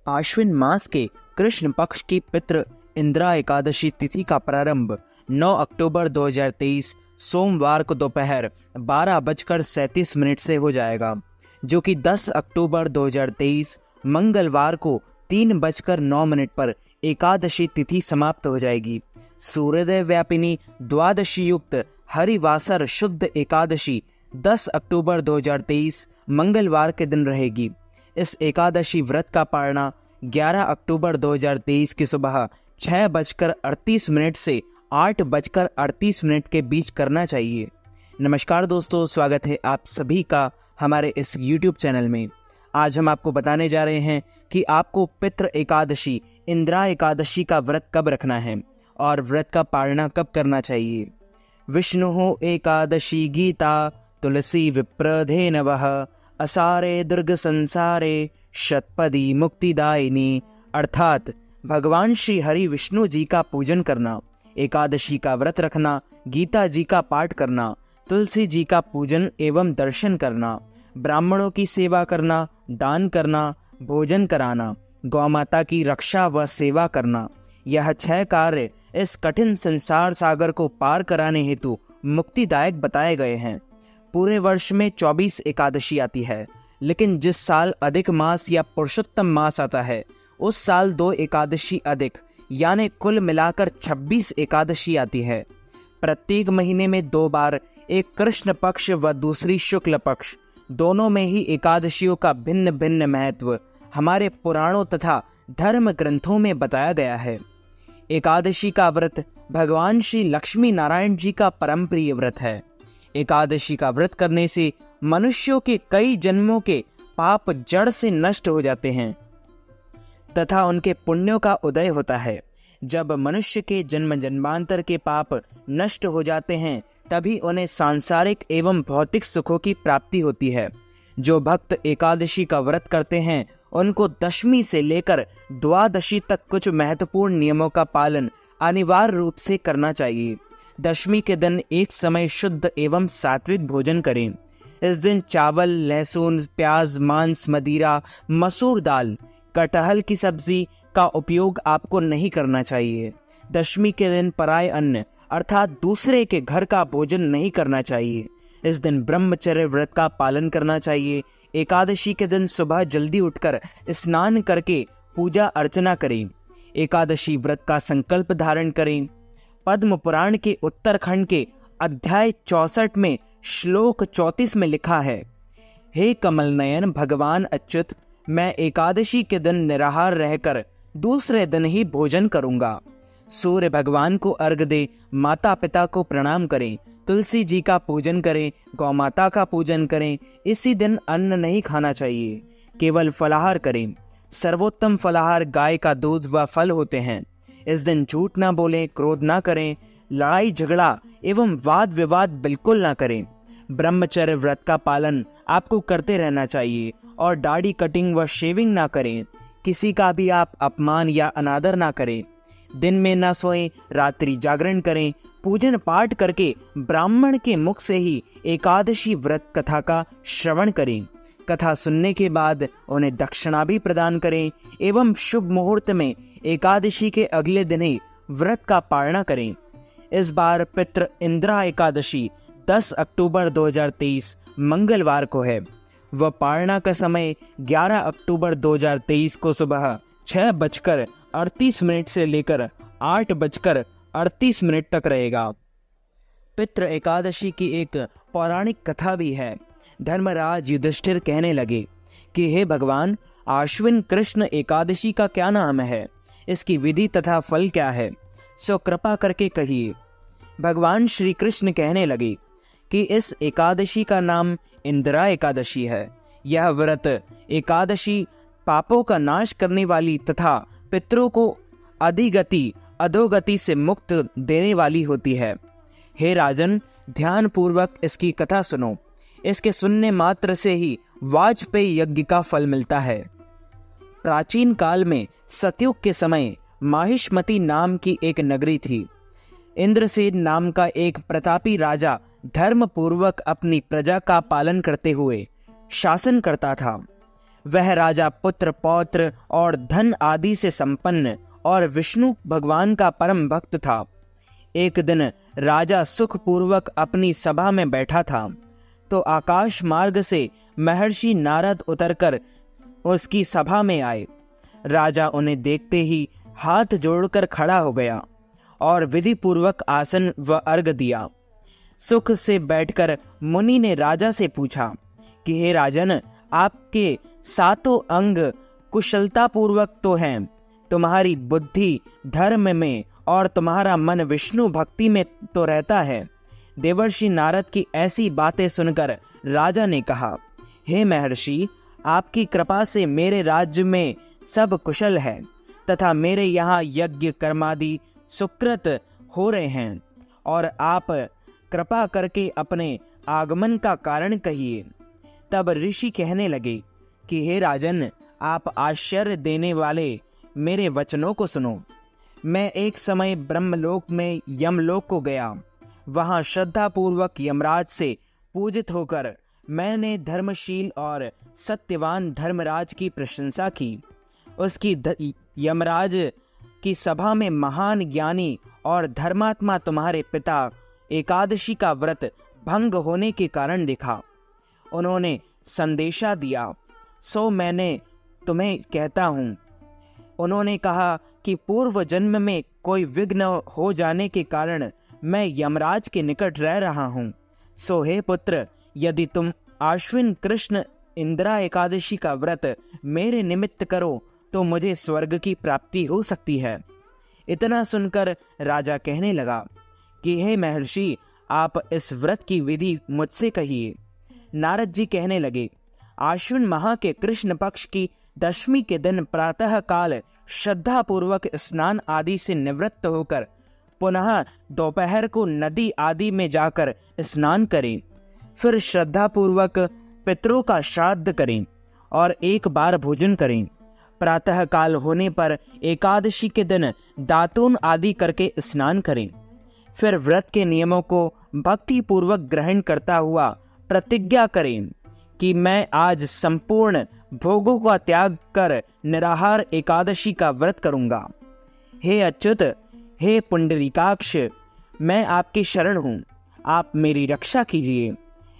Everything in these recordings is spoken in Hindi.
आश्विन मास के कृष्ण पक्ष की पितृ इंदिरा एकादशी तिथि का प्रारंभ 9 अक्टूबर 2023 सोमवार को दोपहर 12:37 से हो जाएगा, जो कि 10 अक्टूबर 2023 मंगलवार को 3:09 पर एकादशी तिथि समाप्त हो जाएगी। सूर्योदय व्यापिनी द्वादशी युक्त हरिवासर शुद्ध एकादशी 10 अक्टूबर 2023 मंगलवार के दिन रहेगी। इस एकादशी व्रत का पारणा 11 अक्टूबर 2023 की सुबह 6:38 से 8:38 के बीच करना चाहिए। नमस्कार दोस्तों, स्वागत है आप सभी का हमारे इस YouTube चैनल में। आज हम आपको बताने जा रहे हैं कि आपको पितृ एकादशी इंदिरा एकादशी का व्रत कब रखना है और व्रत का पारणा कब करना चाहिए। विष्णु एकादशी गीता तुलसी विप्रधे नवः असारे दुर्ग संसारे शतपदी मुक्तिदायिनी, अर्थात भगवान श्री हरि विष्णु जी का पूजन करना, एकादशी का व्रत रखना, गीता जी का पाठ करना, तुलसी जी का पूजन एवं दर्शन करना, ब्राह्मणों की सेवा करना, दान करना, भोजन कराना, गौ माता की रक्षा व सेवा करना, यह 6 कार्य इस कठिन संसार सागर को पार कराने हेतु मुक्तिदायक बताए गए हैं। पूरे वर्ष में 24 एकादशी आती है, लेकिन जिस साल अधिक मास या पुरुषोत्तम मास आता है उस साल 2 एकादशी अधिक यानी कुल मिलाकर 26 एकादशी आती है। प्रत्येक महीने में 2 बार, एक कृष्ण पक्ष व दूसरी शुक्ल पक्ष, दोनों में ही एकादशियों का भिन्न भिन्न महत्व हमारे पुराणों तथा धर्म ग्रंथों में बताया गया है। एकादशी का व्रत भगवान श्री लक्ष्मी नारायण जी का परम प्रिय व्रत है। एकादशी का व्रत करने से मनुष्यों के कई जन्मों के पाप जड़ से नष्ट हो जाते हैं तथा उनके पुण्यों का उदय होता है। जब मनुष्य के जन्म जन्मांतर के पाप नष्ट हो जाते हैं तभी उन्हें सांसारिक एवं भौतिक सुखों की प्राप्ति होती है। जो भक्त एकादशी का व्रत करते हैं उनको दशमी से लेकर द्वादशी तक कुछ महत्वपूर्ण नियमों का पालन अनिवार्य रूप से करना चाहिए। दशमी के दिन एक समय शुद्ध एवं सात्विक भोजन करें। इस दिन चावल, लहसुन, प्याज, मांस, मदिरा, मसूर दाल, कटहल की सब्जी का उपयोग आपको नहीं करना चाहिए। दशमी के दिन पराय अन्न अर्थात दूसरे के घर का भोजन नहीं करना चाहिए। इस दिन ब्रह्मचर्य व्रत का पालन करना चाहिए। एकादशी के दिन सुबह जल्दी उठकर स्नान करके पूजा अर्चना करें। एकादशी व्रत का संकल्प धारण करें। पद्म पुराण के उत्तरखंड के अध्याय 64 में श्लोक 34 में लिखा है, हे कमल नयन भगवान अच्युत, मैं एकादशी के दिन निराहार रहकर दूसरे दिन ही भोजन करूंगा। सूर्य भगवान को अर्घ दे, माता पिता को प्रणाम करें, तुलसी जी का पूजन करें, गौ माता का पूजन करें। इसी दिन अन्न नहीं खाना चाहिए, केवल फलाहार करें। सर्वोत्तम फलाहार गाय का दूध व फल होते हैं। इस दिन झूठ ना बोलें, क्रोध ना करें, लड़ाई झगड़ा एवं वाद विवाद बिल्कुल ना करें। ब्रह्मचर्य व्रत का पालन आपको करते रहना चाहिए और दाढ़ी कटिंग व शेविंग ना करें। किसी का भी आप अपमान या अनादर ना करें। दिन में ना सोएं, रात्रि जागरण करें। पूजन पाठ करके ब्राह्मण के मुख से ही एकादशी व्रत कथा का श्रवण करें। कथा सुनने के बाद उन्हें दक्षिणा भी प्रदान करें एवं शुभ मुहूर्त में एकादशी के अगले दिन ही व्रत का पारणा करें। इस बार पितृ इंदिरा एकादशी 10 अक्टूबर 2023 मंगलवार को है। वह पारणा का समय 11 अक्टूबर 2023 को सुबह 6:38 से लेकर 8:38 तक रहेगा। पितृ एकादशी की एक पौराणिक कथा भी है। धर्मराज युधिष्ठिर कहने लगे कि हे भगवान, आश्विन कृष्ण एकादशी का क्या नाम है, इसकी विधि तथा फल क्या है, सो कृपा करके कहिए। भगवान श्री कृष्ण कहने लगे कि इस एकादशी का नाम इंदिरा एकादशी है। यह व्रत एकादशी पापों का नाश करने वाली तथा पितरों को अधिगति अधोगति से मुक्त देने वाली होती है। हे राजन, ध्यान पूर्वक इसकी कथा सुनो। इसके सुनने मात्र से ही वाजपेयी यज्ञ का फल मिलता है। प्राचीन काल में सतयुग के समय माहिष्मती नाम की एक नगरी थी। इंद्रसेन नाम का एक प्रतापी राजा धर्म पूर्वक अपनी प्रजा का पालन करते हुए शासन करता था। वह राजा पुत्र पौत्र और धन आदि से संपन्न और विष्णु भगवान का परम भक्त था। एक दिन राजा सुखपूर्वक अपनी सभा में बैठा था तो आकाश मार्ग से महर्षि नारद उतरकर उसकी सभा में आए। राजा उन्हें देखते ही हाथ जोड़कर खड़ा हो गया और विधि पूर्वक आसन व अर्घ दिया। सुख से बैठकर मुनि ने राजा से पूछा कि हे राजन, आपके सातों अंग कुशलता पूर्वक तो हैं, तुम्हारी बुद्धि धर्म में और तुम्हारा मन विष्णु भक्ति में तो रहता है। देवर्षि नारद की ऐसी बातें सुनकर राजा ने कहा, हे महर्षि, आपकी कृपा से मेरे राज्य में सब कुशल है तथा मेरे यहाँ यज्ञ कर्मादि सुकृत हो रहे हैं, और आप कृपा करके अपने आगमन का कारण कहिए। तब ऋषि कहने लगे कि हे राजन, आप आश्चर्य देने वाले मेरे वचनों को सुनो। मैं एक समय ब्रह्मलोक में यमलोक को गया। वहां श्रद्धा पूर्वक यमराज से पूजित होकर मैंने धर्मशील और सत्यवान धर्मराज की प्रशंसा की। उसकी यमराज की सभा में महान ज्ञानी और धर्मात्मा तुम्हारे पिता एकादशी का व्रत भंग होने के कारण देखा। उन्होंने संदेशा दिया, सो मैंने तुम्हें कहता हूँ। उन्होंने कहा कि पूर्व जन्म में कोई विघ्न हो जाने के कारण मैं यमराज के निकट रह रहा हूँ। सो हे पुत्र, यदि तुम आश्विन कृष्ण इंदिरा एकादशी का व्रत मेरे निमित्त करो तो मुझे स्वर्ग की प्राप्ति हो सकती है। इतना सुनकर राजा कहने लगा कि हे महर्षि, आप इस व्रत की विधि मुझसे कहिए। नारद जी कहने लगे, आश्विन माह के कृष्ण पक्ष की दशमी के दिन प्रातः काल श्रद्धा पूर्वक स्नान आदि से निवृत्त होकर पुनः दोपहर को नदी आदि में जाकर स्नान करें। फिर श्रद्धा पूर्वक पितरों का श्राद्ध करें और एक बार भोजन करें। प्रातः काल होने पर एकादशी के दिन दातून आदि करके स्नान करें। फिर व्रत के नियमों को भक्ति पूर्वक ग्रहण करता हुआ प्रतिज्ञा करें कि मैं आज संपूर्ण भोगों का त्याग कर निराहार एकादशी का व्रत करूंगा। हे अच्युत, हे पुंडरीकाक्ष, मैं आपकी शरण हूँ, आप मेरी रक्षा कीजिए।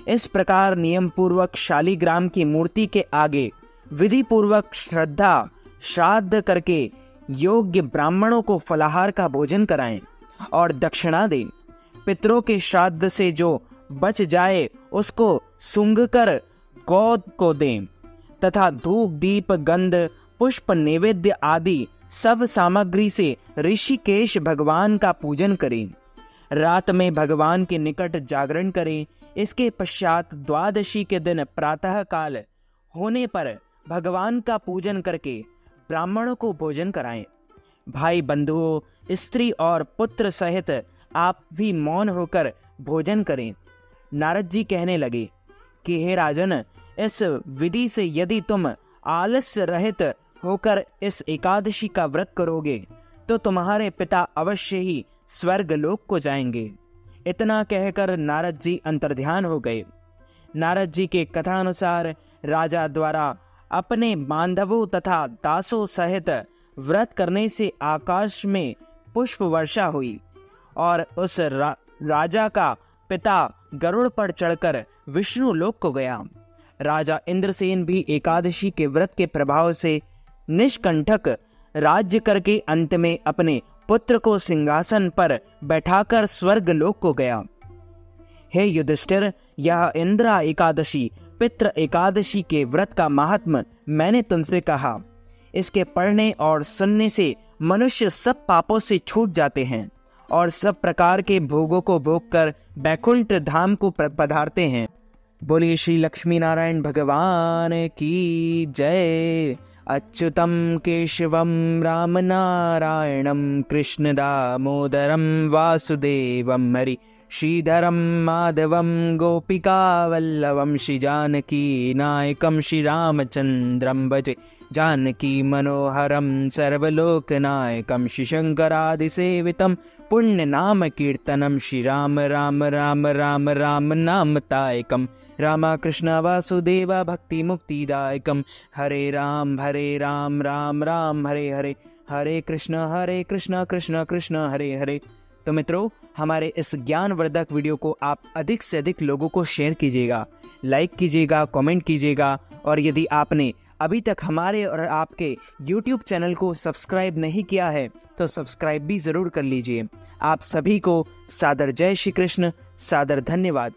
इस प्रकार नियम पूर्वक शालिग्राम की मूर्ति के आगे विधि पूर्वक श्रद्धा श्राद्ध करके योग्य ब्राह्मणों को फलाहार का भोजन कराएं और दक्षिणा दें। पितरों के श्राद्ध से जो बच जाए उसको सूंघकर गौ को दें तथा धूप दीप गंध पुष्प नैवेद्य आदि सब सामग्री से ऋषिकेश भगवान का पूजन करें। रात में भगवान के निकट जागरण करें। इसके पश्चात द्वादशी के दिन प्रातः काल होने पर भगवान का पूजन करके ब्राह्मणों को भोजन कराएं। भाई बंधुओं, स्त्री और पुत्र सहित आप भी मौन होकर भोजन करें। नारद जी कहने लगे कि हे राजन, इस विधि से यदि तुम आलस्य रहित होकर इस एकादशी का व्रत करोगे तो तुम्हारे पिता अवश्य ही स्वर्ग लोक को जाएंगे। इतना कहकर नारद जी अंतर्ध्यान हो गए। नारद जी के कथानुसार राजा द्वारा अपने बांधवों तथा दासों सहित व्रत करने से आकाश में पुष्प वर्षा हुई और उस राजा का पिता गरुड़ पर चढ़कर विष्णु लोक को गया। राजा इंद्रसेन भी एकादशी के व्रत के प्रभाव से निष्कंटक राज्य करके अंत में अपने पुत्र को सिंहासन पर बैठाकर स्वर्ग लोक को गया। हे युधिष्ठिर, यह इंदिरा एकादशी पितृ एकादशी के व्रत का महात्म मैंने तुमसे कहा। इसके पढ़ने और सुनने से मनुष्य सब पापों से छूट जाते हैं और सब प्रकार के भोगों को भोग कर बैकुंठ धाम को पधारते हैं। बोलिए श्री लक्ष्मी नारायण भगवान की जय। अच्युतम केशवम राम नारायणम कृष्ण दामोदरम वासुदेवम हरि श्रीधरम माधवम गोपिका वल्लभम श्री जानकी नायकम श्री रामचंद्रम भजे जानकी मनोहरम सर्वलोकनायकम श्री शंकरादिसेवितम पुण्य नाम कीर्तनम श्री राम राम राम राम राम नाम तायकम रामा कृष्ण वासुदेवा भक्ति मुक्तिदायकम हरे राम राम राम हरे हरे हरे कृष्ण कृष्ण कृष्ण हरे हरे। तो मित्रों, हमारे इस ज्ञानवर्धक वीडियो को आप अधिक से अधिक लोगों को शेयर कीजिएगा, लाइक कीजिएगा, कमेंट कीजिएगा, और यदि आपने अभी तक हमारे और आपके YouTube चैनल को सब्सक्राइब नहीं किया है तो सब्सक्राइब भी ज़रूर कर लीजिए। आप सभी को सादर जय श्री कृष्ण, सादर धन्यवाद।